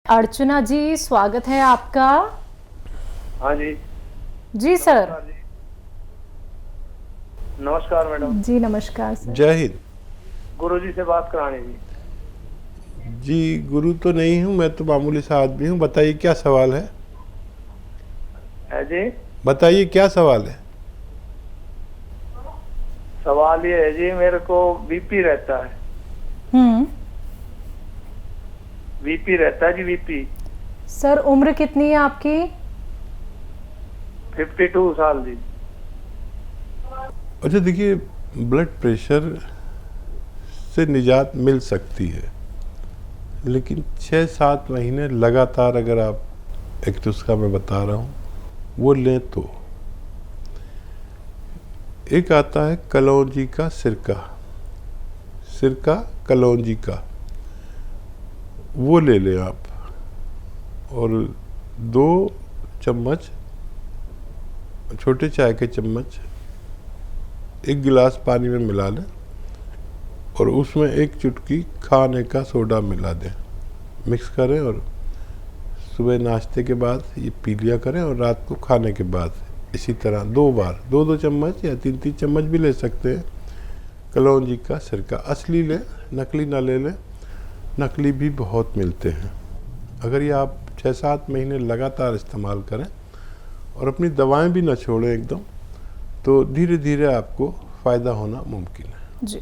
अर्चना जी, स्वागत है आपका। हाँ जी। जी सर। नमस्कार मैडम। जी नमस्कार सर। जय हिंद। गुरु जी से बात करानी थी। जी गुरु तो नहीं हूँ, मैं तो मामूली सा आदमी हूँ। बताइए क्या सवाल है। है जी। बताइए क्या सवाल है। सवाल ये है जी, मेरे को बीपी रहता है। बीपी रहता है जी, बीपी। सर उम्र कितनी है आपकी? 52 साल जी। अच्छा देखिए, ब्लड प्रेशर से निजात मिल सकती है, लेकिन 6-7 महीने लगातार अगर आप, एक नुस्खा मैं बता रहा हूँ, वो लें तो। एक आता है कलौंजी का सिरका, सिरका कलौंजी का, वो ले लें आप। और 2 चम्मच, छोटे चाय के चम्मच 1 गिलास पानी में मिला लें और उसमें 1 चुटकी खाने का सोडा मिला दें। मिक्स करें और सुबह नाश्ते के बाद ये पी लिया करें, और रात को खाने के बाद इसी तरह 2 बार 2-2 चम्मच या 3-3 चम्मच भी ले सकते हैं। कलौंजी का सिरका असली लें, नकली ना ले लें। नकली भी बहुत मिलते हैं। अगर ये आप 6-7 महीने लगातार इस्तेमाल करें और अपनी दवाएं भी ना छोड़ें एकदम, तो धीरे धीरे आपको फ़ायदा होना मुमकिन है। जी,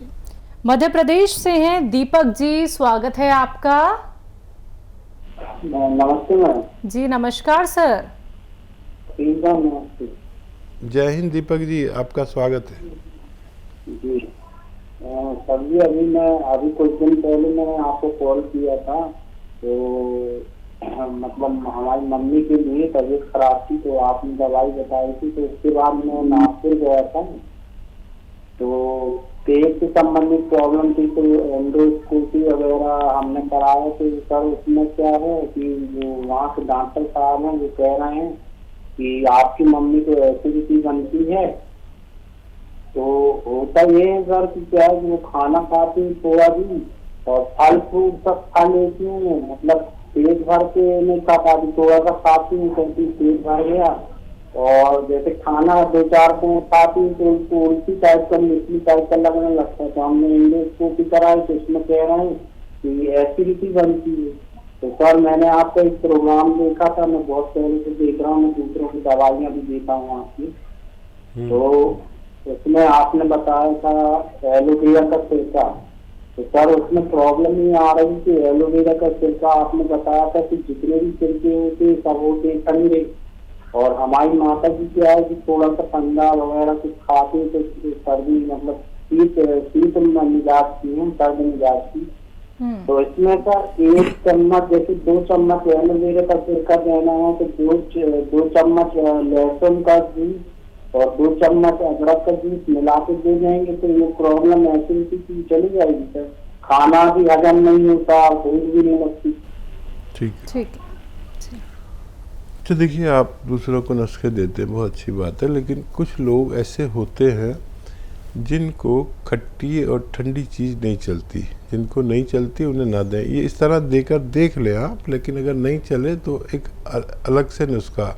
मध्य प्रदेश से हैं दीपक जी, स्वागत है आपका। नमस्ते मैम। जी नमस्कार सर। नमस्ते। जय हिंद दीपक जी, आपका स्वागत है। जी सर जी, अभी कुछ दिन पहले मैंने आपको कॉल किया था, तो मतलब हमारी मम्मी के लिए तबीयत खराब थी, तो आपने दवाई बताई थी, तो उसके बाद मैं नागपुर गया था। तो पेट से संबंधित प्रॉब्लम थी, तो एंडोस्कोपी वगैरह हमने कराया। तो सर उसमें क्या है कि वो वहाँ के डॉक्टर साहब हैं, वो कह रहे हैं कि आपकी मम्मी को एसिडिटी बनती है। तो होता ये है सर कि क्या है कि वो खाना खाती है थोड़ा भी, और फल फ्रूट सब खा लेती हूँ, मतलब पेट भर के नहीं खा पाती, थोड़ा सा खाती हूँ, क्योंकि पेट भर गया। और जैसे खाना 2-4 को खाती हूँ तो उनको उल्टी टाइप का, मिचली टाइप का लगने लगता है। तो हमने एंडोस्कोपी कराई, तो उसमें कह रहे हैं कि एसिडिटी बनती है। तो सर मैंने आपका एक प्रोग्राम देखा था, मैं बहुत पहले से देख रहा हूँ, मैं दूसरों की दवाइयाँ भी देता हूँ आपकी। तो उसमें आपने बताया था एलोवेरा का सिरका। तो सर उसमें प्रॉब्लम ये आ रही थी, एलोवेरा का सिरका आपने बताया था कि जितने भी सिरके होते सब होते ठंडे, और हमारी माता जी क्या है कि थोड़ा सा ठंडा वगैरह कुछ खाते तो सर्दी, मतलब शीत मिजाज की है, सर्द मिजाज की। तो इसमें सर 1 चम्मच, जैसे 2 चम्मच एलोवेरा का सिरका देना है, तो 2 चम्मच लहसुन का जूस और 2 चम्मच अदरक का जूस मिला के दे जाएंगे, तो ये प्रॉब्लम एसिडिटी की चली जाएगी सर। खाना भी हजम नहीं होता, भूख भी नहीं लगती। ठीक ठीक। तो देखिए, आप दूसरों को नुस्खे देते हैं, बहुत अच्छी बात है, लेकिन कुछ लोग ऐसे होते हैं जिनको खट्टी और ठंडी चीज़ नहीं चलती। जिनको नहीं चलती उन्हें ना दें। ये इस तरह देकर देख लें आप, लेकिन अगर नहीं चले तो एक अलग से नुस्खा।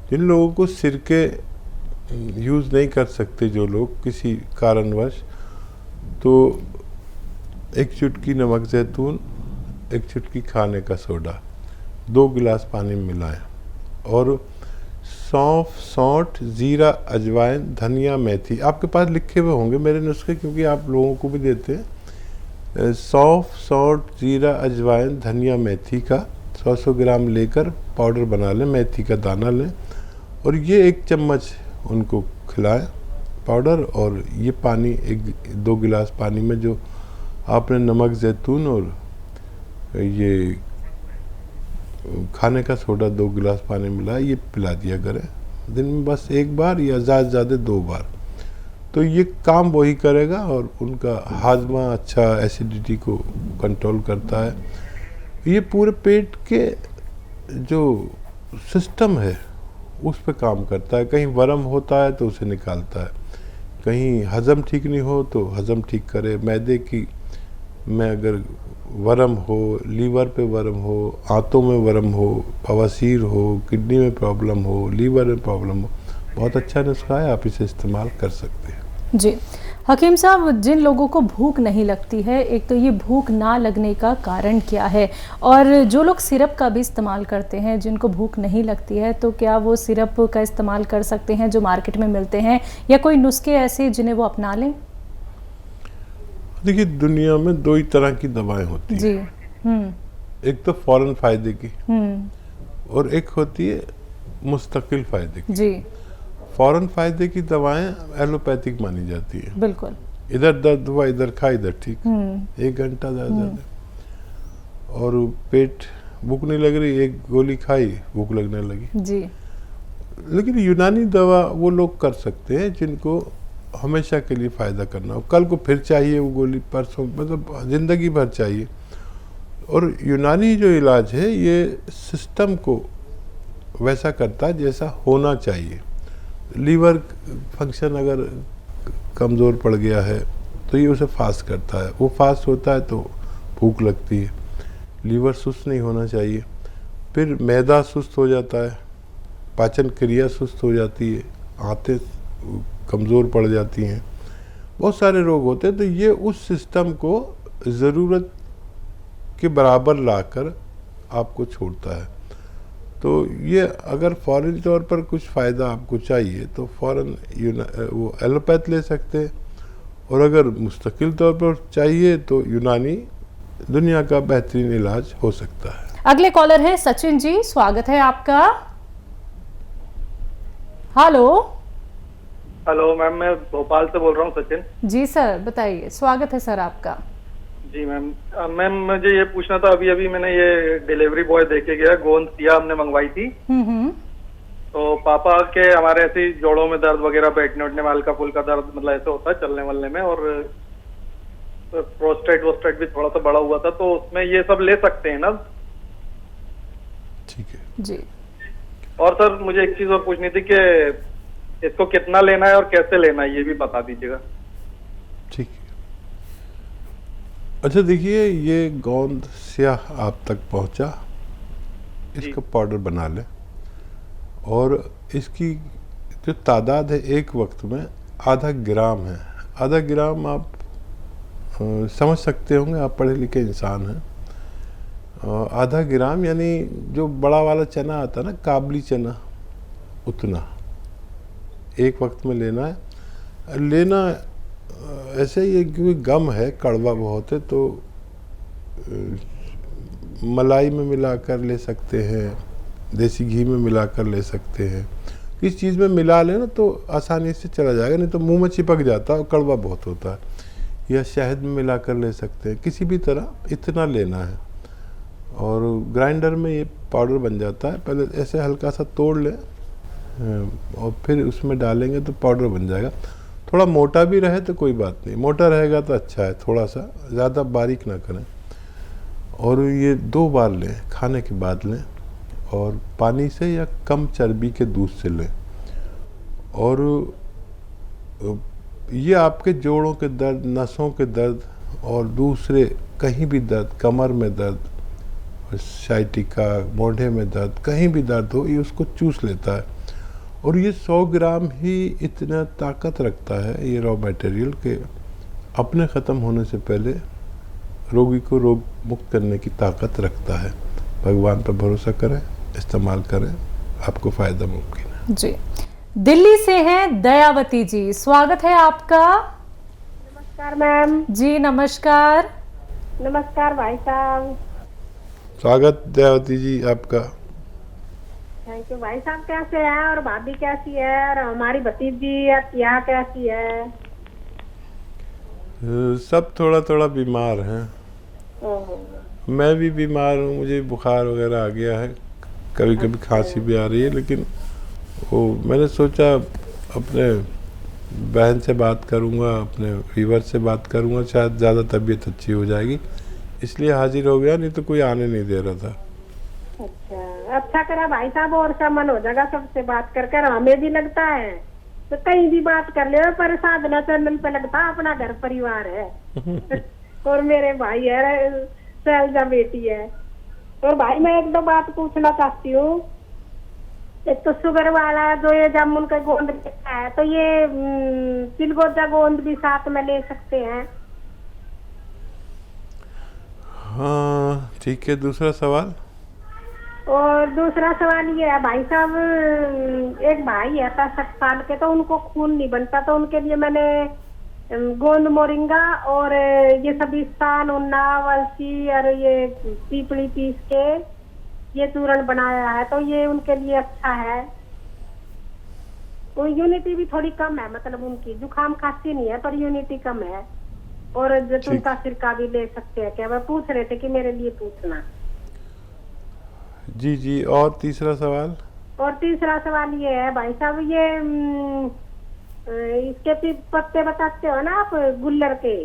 जिन लोगों को सिरके यूज़ नहीं कर सकते, जो लोग किसी कारणवश, तो 1 चुटकी नमक ज़ैतून, 1 चुटकी खाने का सोडा 2 गिलास पानी में मिलाएं, और सौंफ, सौंठ, जीरा, अजवाइन, धनिया, मेथी, आपके पास लिखे हुए होंगे मेरे नुस्खे, क्योंकि आप लोगों को भी देते हैं। सौंफ, सौंठ, जीरा, अजवाइन, धनिया, मेथी का 100-100 ग्राम लेकर पाउडर बना लें, मेथी का दाना लें, और ये 1 चम्मच उनको खिलाएं पाउडर। और ये पानी 1-2 गिलास पानी में जो आपने नमक ज़ैतून और ये खाने का सोडा 2 गिलास पानी मिला, ये पिला दिया करें दिन में बस 1 बार या ज़्यादा से ज़्यादा 2 बार। तो ये काम वही करेगा, और उनका हाजमा अच्छा, एसिडिटी को कंट्रोल करता है। ये पूरे पेट के जो सिस्टम है उस पे काम करता है। कहीं वर्म होता है तो उसे निकालता है, कहीं हज़म ठीक नहीं हो तो हज़म ठीक करे, मैदे की में अगर वर्म हो, लीवर पे वर्म हो, आंतों में वर्म हो, बवासीर हो, किडनी में प्रॉब्लम हो, लीवर में प्रॉब्लम हो, बहुत अच्छा नुस्खा है, आप इसे इस्तेमाल कर सकते हैं। जी हकीम साहब, जिन लोगों को भूख नहीं लगती है, एक तो ये भूख ना लगने का कारण क्या है, और जो लोग सिरप का भी इस्तेमाल करते हैं जिनको भूख नहीं लगती है, तो क्या वो सिरप का इस्तेमाल कर सकते हैं जो मार्केट में मिलते हैं, या कोई नुस्खे ऐसे जिन्हें वो अपना लें? देखिए, दुनिया में दो ही तरह की दवाएं होती जी। हैं। एक तो फौरन फायदे की और एक होती है मुस्तकिल फायदे की। जी फौरन फायदे की दवाएं एलोपैथिक मानी जाती है। बिल्कुल। इधर दर्द हुआ इधर खा इधर ठीक, 1 घंटा ज़्यादा। और पेट भूख नहीं लग रही, एक गोली खाई भूख लगने लगी। जी लेकिन यूनानी दवा वो लोग कर सकते हैं जिनको हमेशा के लिए फ़ायदा करना हो, कल को फिर चाहिए वो गोली, परसों, मतलब ज़िंदगी भर चाहिए। और यूनानी जो इलाज है ये सिस्टम को वैसा करता है जैसा होना चाहिए। लीवर फंक्शन अगर कमज़ोर पड़ गया है तो ये उसे फास्ट करता है, वो फास्ट होता है तो भूख लगती है। लीवर सुस्त नहीं होना चाहिए, फिर मैदा सुस्त हो जाता है, पाचन क्रिया सुस्त हो जाती है, आंतें कमज़ोर पड़ जाती हैं, बहुत सारे रोग होते हैं। तो ये उस सिस्टम को ज़रूरत के बराबर लाकर आपको छोड़ता है। तो ये अगर फ़ौरी तौर पर कुछ फ़ायदा आपको चाहिए तो फ़ौरन वो एलोपैथ ले सकते हैं, और अगर मुस्तकिल तौर पर चाहिए तो यूनानी दुनिया का बेहतरीन इलाज हो सकता है। अगले कॉलर हैं सचिन जी, स्वागत है आपका। हेलो। हेलो मैम, मैं भोपाल से बोल रहा हूँ, सचिन। जी सर बताइए, स्वागत है सर आपका। जी मैम, मैम मुझे ये पूछना था, अभी अभी मैंने ये डिलीवरी बॉय देके गया, गोंद सिया हमने मंगवाई थी। तो पापा के हमारे ऐसे जोड़ों में दर्द वगैरह, बैठने उठने में हल्का फुल्का दर्द, मतलब ऐसे होता है चलने वलने में, और प्रोस्टेट वोस्टेट भी थोड़ा सा बड़ा हुआ था, तो उसमें ये सब ले सकते हैं ना? ठीक है जी। और सर मुझे एक चीज और पूछनी थी कि इसको कितना लेना है और कैसे लेना है, ये भी बता दीजिएगा। ठीक है। अच्छा देखिए, ये गोंद स्याह आप तक पहुंचा, इसका पाउडर बना लें, और इसकी जो तादाद है एक वक्त में आधा ग्राम है। आधा ग्राम आप समझ सकते होंगे, आप पढ़े लिखे इंसान हैं। आधा ग्राम यानी जो बड़ा वाला चना आता है ना, काबली चना, उतना एक वक्त में लेना है। लेना ऐसे ही है क्योंकि गम है, कड़वा बहुत है, तो मलाई में मिलाकर ले सकते हैं, देसी घी में मिलाकर ले सकते हैं। किस चीज़ में मिला लेना तो आसानी से चला जाएगा, नहीं तो मुंह में चिपक जाता है और कड़वा बहुत होता है। या शहद में मिलाकर ले सकते हैं, किसी भी तरह इतना लेना है, और ग्राइंडर में ये पाउडर बन जाता है। पहले ऐसे हल्का सा तोड़ लें और फिर उसमें डालेंगे तो पाउडर बन जाएगा। थोड़ा मोटा भी रहे तो कोई बात नहीं, मोटा रहेगा तो अच्छा है, थोड़ा सा ज़्यादा बारीक ना करें। और ये 2 बार लें, खाने के बाद लें, और पानी से या कम चर्बी के दूध से लें। और ये आपके जोड़ों के दर्द, नसों के दर्द, और दूसरे कहीं भी दर्द, कमर में दर्द, साइटिका, मोढ़े में दर्द, कहीं भी दर्द हो, ये उसको चूस लेता है। और ये 100 ग्राम ही इतना ताकत रखता है, ये रॉ मटेरियल, के अपने ख़त्म होने से पहले रोगी को रोग मुक्त करने की ताकत रखता है। भगवान पर भरोसा करें, इस्तेमाल करें, आपको फ़ायदा मुमकिन है। जी। दिल्ली से हैं दयावती जी, स्वागत है आपका। नमस्कार मैम। जी नमस्कार। नमस्कार भाई साहब। स्वागत दयावती जी आपका। Thank you. भाई साहब कैसे हैं, और भाभी कैसी है, और हमारी भतीजी यहाँ कैसी है? सब थोड़ा थोड़ा बीमार हैं। मैं भी बीमार हूँ, मुझे बुखार वगैरह आ गया है, कभी कभी खांसी भी आ रही है। लेकिन वो मैंने सोचा अपने बहन से बात करूँगा, अपने वीवर से बात करूँगा, शायद ज़्यादा तबीयत अच्छी हो जाएगी, इसलिए हाजिर हो गया, नहीं तो कोई आने नहीं दे रहा था। अच्छा करा भाई साहब, और सा मन हो जाएगा सबसे बात कर, हमें भी लगता है तो कहीं भी बात कर ले, पर साधना चैनल पे लगता है अपना घर परिवार है। और मेरे भाई है शैलजा बेटी है। और भाई मैं एक दो बात पूछना चाहती हूँ। एक तो शुगर वाला जो ये जामुन का गोंद लेता है, तो ये चिलगोजा गोंद भी साथ में ले सकते हैं? हाँ ठीक है, दूसरा सवाल। और दूसरा सवाल ये है भाई साहब, एक भाई है 65 साल के, तो उनको खून नहीं बनता, तो उनके लिए मैंने गोंद मोरिंगा और ये सभी स्थान उन्ना वलसी और ये पीपली पीस के ये चूर्ण बनाया है, तो ये उनके लिए अच्छा है। तो यूनिटी भी थोड़ी कम है, मतलब उनकी जुकाम खांसी नहीं है पर यूनिटी कम है। और जैतून का सिरका भी ले सकते हैं क्या? वह पूछ रहे थे कि मेरे लिए पूछना। जी जी, और तीसरा सवाल? और तीसरा सवाल ये है भाई साहब, ये इसके पत्ते बताते हो ना आप गुल्लर के,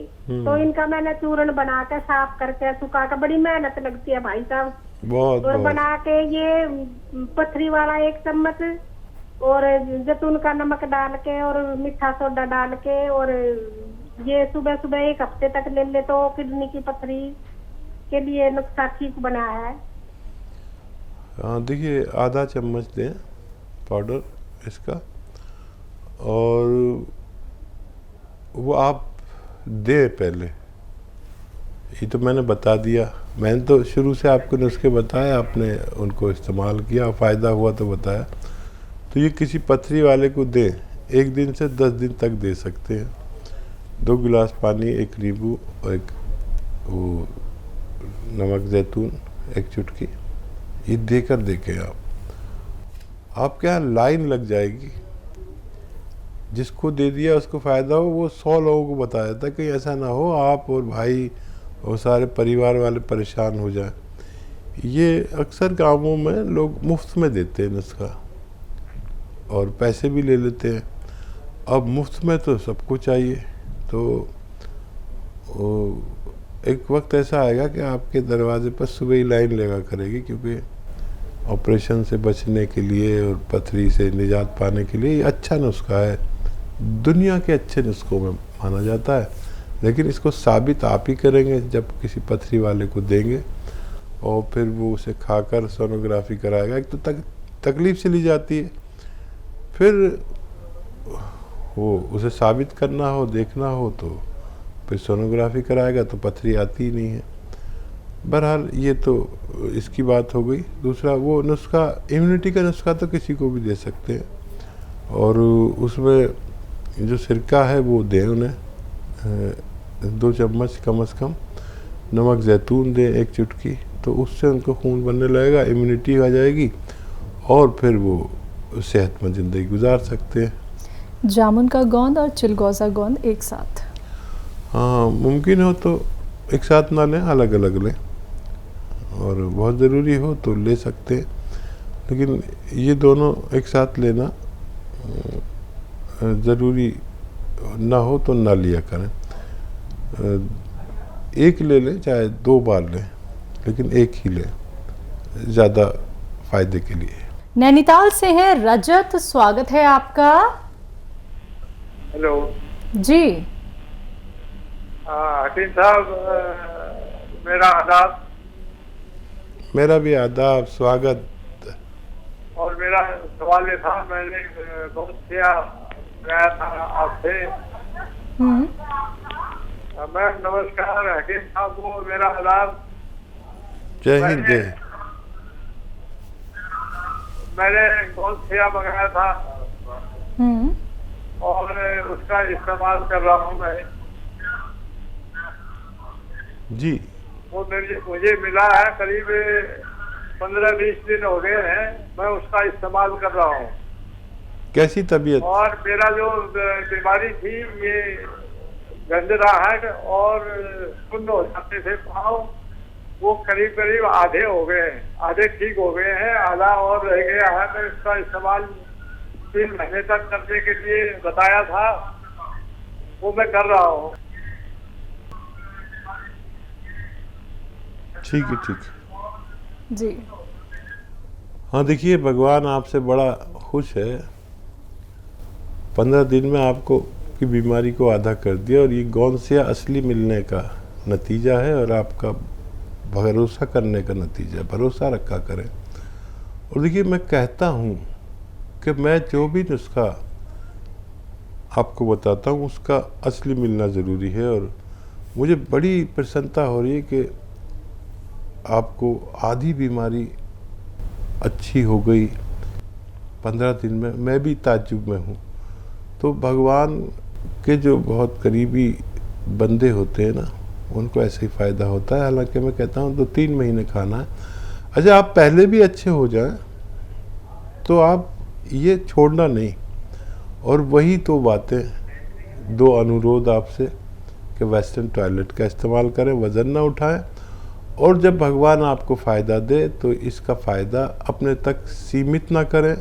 तो इनका मैंने चूर्ण बना के साफ करके सुखा के, बड़ी मेहनत लगती है भाई साहब। बहुत और बहुत। बना के ये पथरी वाला 1 चम्मच और जैतून का नमक डाल के और मीठा सोडा डाल के, और ये सुबह सुबह 1 हफ्ते तक ले ले तो किडनी की पथरी के लिए नुस्खा ठीक बना है। हाँ देखिए, आधा चम्मच दें पाउडर इसका, और वो आप दें पहले। ये तो मैंने बता दिया, मैंने तो शुरू से आपको नुस्खे बताए, आपने उनको इस्तेमाल किया, फ़ायदा हुआ तो बताया। तो ये किसी पथरी वाले को दें, 1 दिन से 10 दिन तक दे सकते हैं। 2 गिलास पानी, 1 नींबू और 1 वो नमक जैतून, 1 चुटकी, ये देकर देखें आपके यहाँ लाइन लग जाएगी। जिसको दे दिया उसको फ़ायदा हो, वो 100 लोगों को बताया था कि ऐसा ना हो आप और भाई और सारे परिवार वाले परेशान हो जाए। ये अक्सर गाँवों में लोग मुफ्त में देते हैं नुस्खा और पैसे भी ले लेते हैं। अब मुफ्त में तो सबको चाहिए, तो एक वक्त ऐसा आएगा कि आपके दरवाजे पर सुबह ही लाइन लगा करेगी, क्योंकि ऑपरेशन से बचने के लिए और पथरी से निजात पाने के लिए ये अच्छा नुस्खा है, दुनिया के अच्छे नुस्खों में माना जाता है। लेकिन इसको साबित आप ही करेंगे जब किसी पथरी वाले को देंगे, और फिर वो उसे खाकर सोनोग्राफी कराएगा। एक तो तकलीफ से ली जाती है, फिर वो उसे साबित करना हो, देखना हो, तो फिर सोनोग्राफी कराएगा तो पथरी आती ही नहीं है। बहरहाल ये तो इसकी बात हो गई। दूसरा वो नुस्खा, इम्यूनिटी का नुस्खा तो किसी को भी दे सकते हैं, और उसमें जो सिरका है वो दें उन्हें 2 चम्मच कम से कम। नमक जैतून दें 1 चुटकी, तो उससे उनको खून बनने लगेगा, इम्यूनिटी आ जाएगी, और फिर वो सेहतमंद ज़िंदगी गुजार सकते हैं। जामुन का गोंद और चिलगोजा गोंद एक साथ? हाँ, मुमकिन हो तो एक साथ ना लें, अलग अलग लें, और बहुत ज़रूरी हो तो ले सकते हैं, लेकिन ये दोनों एक साथ लेना ज़रूरी ना हो तो ना लिया करें। एक ले लें, चाहे 2 बार लें, लेकिन एक ही लें, ज़्यादा फायदे के लिए। नैनीताल से है रजत, स्वागत है आपका। हेलो जी। हकीम साहब, मेरा आदाब। मेरा भी आदाब, स्वागत। और मेरा सवाल ये था, मैंने बहुत किया गया था आपसे। मैं नमस्कार हकीम साहब को, मेरा आदाब। जय हिंद। जय। मैंने बहुत सिया मंगाया था और उसका इस्तेमाल कर रहा हूँ मैं। जी। वो मुझे मिला है, करीब 15-20 दिन हो गए हैं, मैं उसका इस्तेमाल कर रहा हूँ। कैसी तबीयत? और मेरा जो बीमारी थी, ये गंदराहट और सुन्न हो जाते थे पाँव, वो करीब करीब आधे हो गए हैं, आधे ठीक हो गए हैं, आधा और रह गया है। मैं इसका इस्तेमाल 3 महीने तक करने के लिए बताया था, वो मैं कर रहा हूँ। ठीक है, ठीक है जी। हाँ देखिए, भगवान आपसे बड़ा खुश है, 15 दिन में आपको की बीमारी को आधा कर दिया, और ये गौनसिया असली मिलने का नतीजा है और आपका भरोसा करने का नतीजा। भरोसा रखा करें। और देखिए, मैं कहता हूँ कि मैं जो भी नुस्खा आपको बताता हूँ उसका असली मिलना ज़रूरी है। और मुझे बड़ी प्रसन्नता हो रही है कि आपको आधी बीमारी अच्छी हो गई 15 दिन में। मैं भी ताज्जुब में हूँ। तो भगवान के जो बहुत करीबी बंदे होते हैं ना, उनको ऐसे ही फ़ायदा होता है। हालांकि मैं कहता हूँ 2-3 महीने खाना है। अच्छा, आप पहले भी अच्छे हो जाएं तो आप ये छोड़ना नहीं। और वही तो बातें, 2 अनुरोध आपसे कि वेस्टर्न टॉयलेट का इस्तेमाल करें, वज़न ना उठाएं, और जब भगवान आपको फ़ायदा दे तो इसका फ़ायदा अपने तक सीमित ना करें,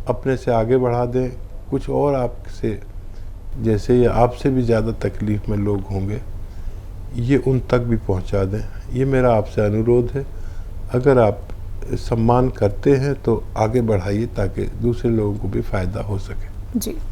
अपने से आगे बढ़ा दें। कुछ और आपसे, जैसे ये आपसे भी ज़्यादा तकलीफ़ में लोग होंगे, ये उन तक भी पहुंचा दें। ये मेरा आपसे अनुरोध है। अगर आप सम्मान करते हैं तो आगे बढ़ाइए ताकि दूसरे लोगों को भी फ़ायदा हो सके। जी।